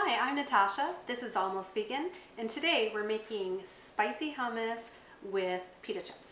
Hi, I'm Natasha. This is Almost Vegan, and today we're making spicy hummus with pita chips.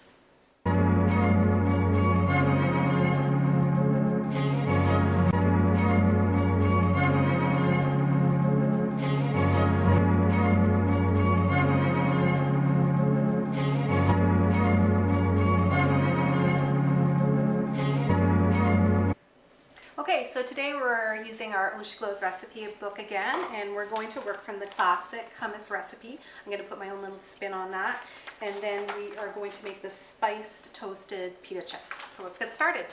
Okay, so today we're using our Oshiglo's recipe book again, and we're going to work from the classic hummus recipe. I'm going to put my own little spin on that, and then we are going to make the spiced toasted pita chips. So let's get started.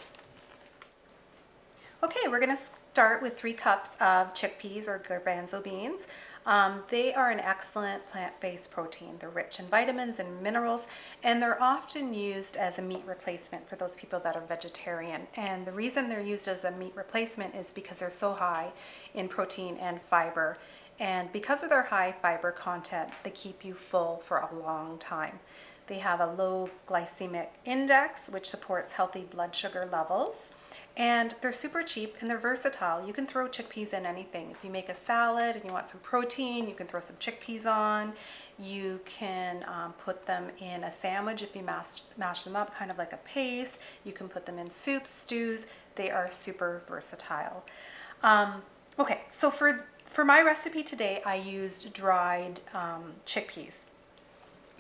Okay, we're going to start with 3 cups of chickpeas or garbanzo beans. They are an excellent plant-based protein. They're rich in vitamins and minerals, and they're often used as a meat replacement for those people that are vegetarian. And the reason they're used as a meat replacement is because they're so high in protein and fiber. And because of their high fiber content, they keep you full for a long time. They have a low glycemic index, which supports healthy blood sugar levels. And they're super cheap and they're versatile. You can throw chickpeas in anything. If you make a salad and you want some protein, you can throw some chickpeas on. You can put them in a sandwich if you mash them up, kind of like a paste. You can put them in soups, stews. They are super versatile. Okay, so for my recipe today, I used dried chickpeas.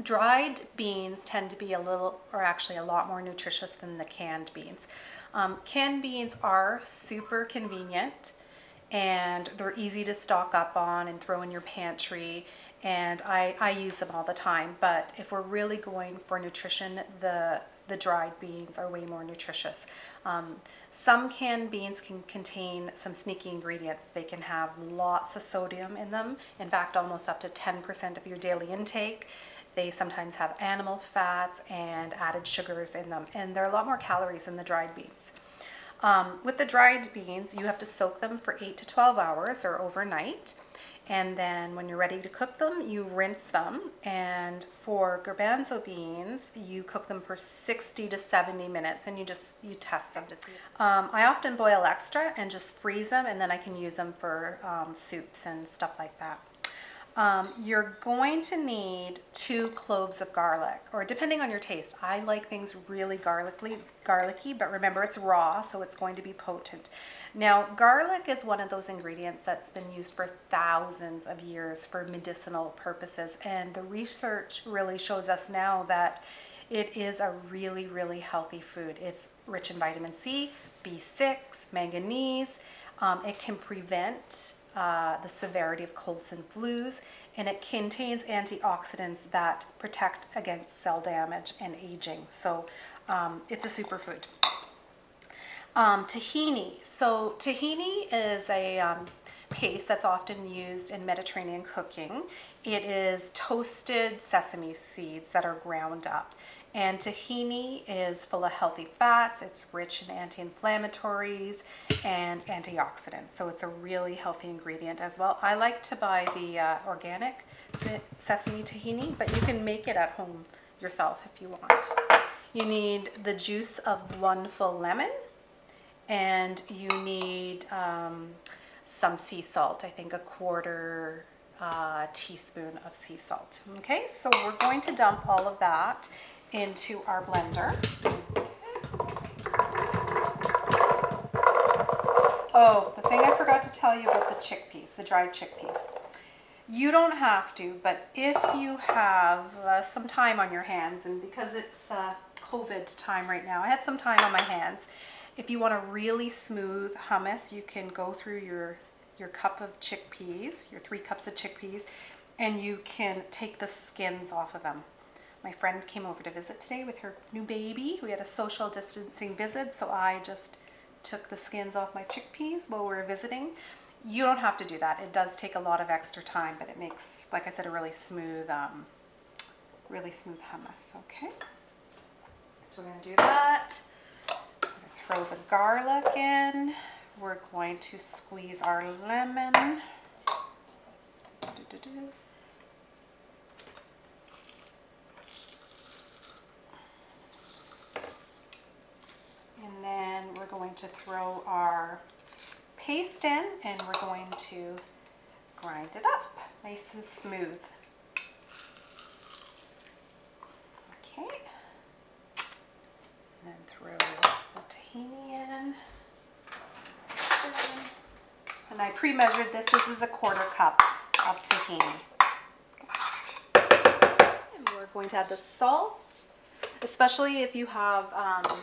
Dried beans tend to be a lot more nutritious than the canned beans. Canned beans are super convenient and they're easy to stock up on and throw in your pantry, and I use them all the time. But if we're really going for nutrition, the dried beans are way more nutritious. Some canned beans can contain some sneaky ingredients. They can have lots of sodium in them, in fact almost up to 10% of your daily intake. They sometimes have animal fats and added sugars in them, and there are a lot more calories in the dried beans. With the dried beans, you have to soak them for 8 to 12 hours or overnight, and then when you're ready to cook them, you rinse them. And for garbanzo beans, you cook them for 60 to 70 minutes, and you test them to see. I often boil extra and just freeze them, and then I can use them for soups and stuff like that. You're going to need 2 cloves of garlic, or depending on your taste. I like things really garlicky, but remember it's raw, so it's going to be potent. Now, garlic is one of those ingredients that's been used for thousands of years for medicinal purposes, and the research really shows us now that it is a really, really healthy food. It's rich in vitamin C, B6, manganese. It can prevent the severity of colds and flus, and it contains antioxidants that protect against cell damage and aging. So it's a superfood. Tahini. So tahini is a paste that's often used in Mediterranean cooking. It is toasted sesame seeds that are ground up. And tahini is full of healthy fats. It's rich in anti-inflammatories and antioxidants. So it's a really healthy ingredient as well. I like to buy the organic sesame tahini, but you can make it at home yourself if you want. You need the juice of 1 full lemon, and you need some sea salt. I think a 1/4 teaspoon of sea salt. Okay, so we're going to dump all of that into our blender. Oh, the thing I forgot to tell you about the chickpeas, the dried chickpeas. You don't have to, but if you have some time on your hands, and because it's COVID time right now, I had some time on my hands. If you want a really smooth hummus, you can go through your cup of chickpeas, your 3 cups of chickpeas, and you can take the skins off of them. My friend came over to visit today with her new baby. We had a social distancing visit, so I just took the skins off my chickpeas while we were visiting. You don't have to do that. It does take a lot of extra time, but it makes, like I said, a really smooth hummus. Okay, so we're going to do that. We're going to throw the garlic in. We're going to squeeze our lemon. And then we're going to throw our paste in, and we're going to grind grind it up nice and smooth. Okay. And then throw the tahini in. And I pre-measured this. This is a 1/4 cup of tahini. And we're going to add the salt. Especially if you have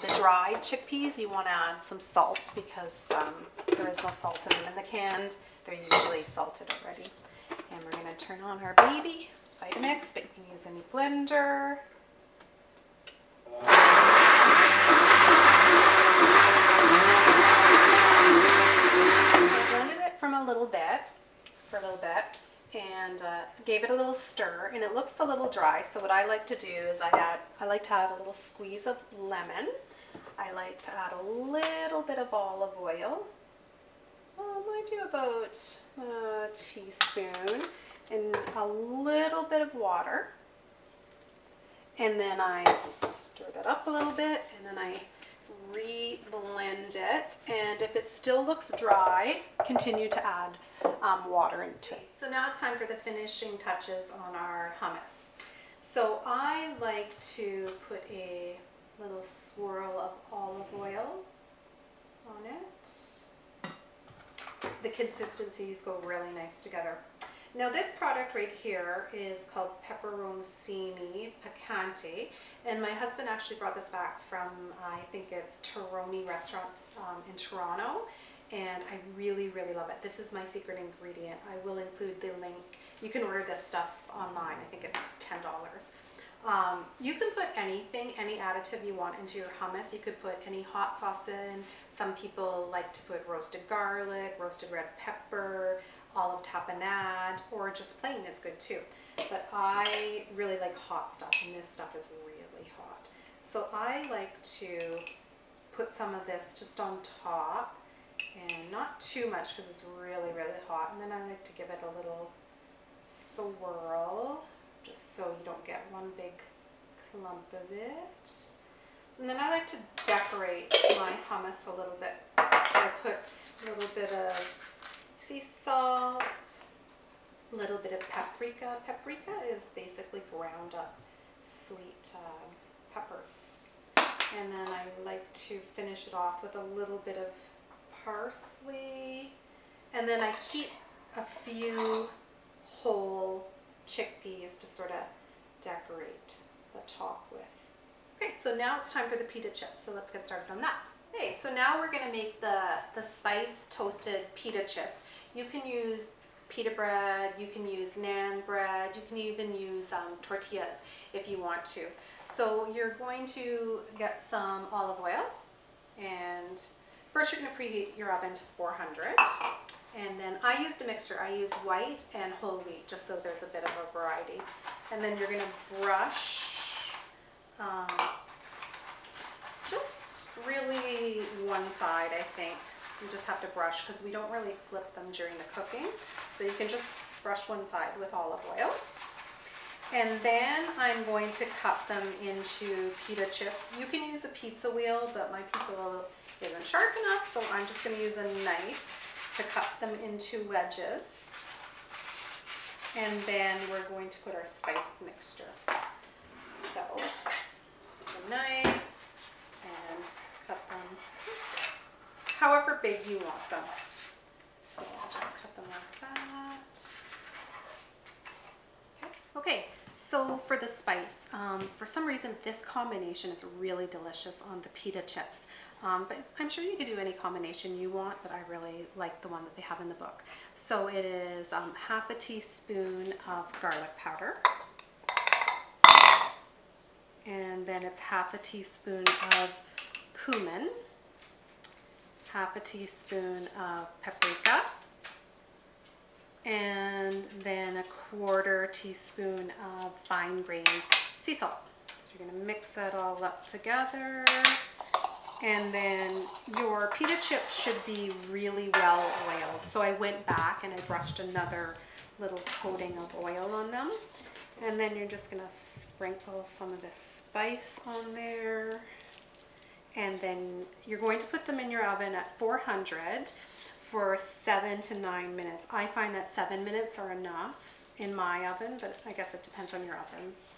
the dried chickpeas, you want to add some salt because there is no salt in them in the canned. They're usually salted already. And we're going to turn on our baby Vitamix, but you can use any blender. I blended it for a little bit, and gave it a little stir, and it looks a little dry. So what I like to do is I like to add a little squeeze of lemon. I like to add a little bit of olive oil. I do about a teaspoon, and a little bit of water. And then I stir that up a little bit, and then I re-blend it. And if it still looks dry, continue to add water into it. So now it's time for the finishing touches on our hummus. So I like to put a little swirl of olive oil on it. The consistencies go really nice together. Now this product right here is called Peperoncini Picante, and my husband actually brought this back from, I think it's Toroni restaurant in Toronto, and I really, really love it. This is my secret ingredient. I will include the link. You can order this stuff online. I think it's $10. You can put anything, any additive you want into your hummus. You could put any hot sauce in. Some people like to put roasted garlic, roasted red pepper, olive tapenade, or just plain is good too. But I really like hot stuff, and this stuff is really hot. So I like to put some of this just on top, and not too much because it's really, really hot. And then I like to give it a little swirl, just so you don't get one big clump of it. And then I like to decorate my hummus a little bit. I put a little bit of sea salt, a little bit of paprika. Paprika is basically ground up sweet peppers. And then I like to finish it off with a little bit of parsley. And then I keep a few whole chickpeas to sort of decorate the top with. Okay, so now it's time for the pita chips, so let's get started on that. Okay, so now we're going to make the spiced toasted pita chips. You can use pita bread, you can use naan bread, you can even use tortillas if you want to. So you're going to get some olive oil, and first you're going to preheat your oven to 400. And then I used a mixture. I used white and whole wheat, just so there's a bit of a variety. And then you're going to brush just really one side, I think. You just have to brush because we don't really flip them during the cooking. So you can just brush one side with olive oil. And then I'm going to cut them into pita chips. You can use a pizza wheel, but my pizza wheel isn't sharp enough, so I'm just going to use a knife to cut them into wedges. And then we're going to put our spice mixture. So, a knife and cut them however big you want them. So I'll just cut them like that. Okay, so for the spice, for some reason this combination is really delicious on the pita chips. But I'm sure you could do any combination you want, but I really like the one that they have in the book. So it is half a teaspoon of garlic powder. And then it's half a teaspoon of cumin, half a teaspoon of paprika, and then a 1/4 teaspoon of fine grained sea salt. So you're going to mix that all up together. And then your pita chips should be really well oiled. So I went back and I brushed another little coating of oil on them. And then you're just gonna sprinkle some of this spice on there. And then you're going to put them in your oven at 400 for 7 to 9 minutes. I find that 7 minutes are enough in my oven, but I guess it depends on your ovens.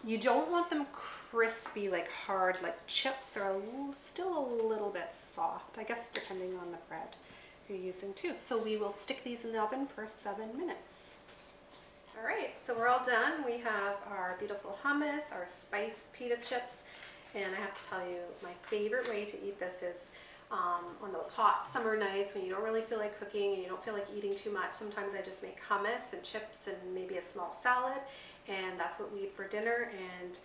You don't want them crispy, like hard, like chips. They're still a little bit soft, I guess, depending on the bread you're using too. So we will stick these in the oven for 7 minutes. All right, so we're all done. We have our beautiful hummus, our spiced pita chips, and I have to tell you, my favorite way to eat this is on those hot summer nights when you don't really feel like cooking and you don't feel like eating too much. Sometimes I just make hummus and chips and maybe a small salad, and that's what we eat for dinner. And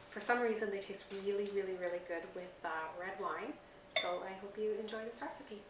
for some reason they taste really, really, really good with red wine. So I hope you enjoy this recipe.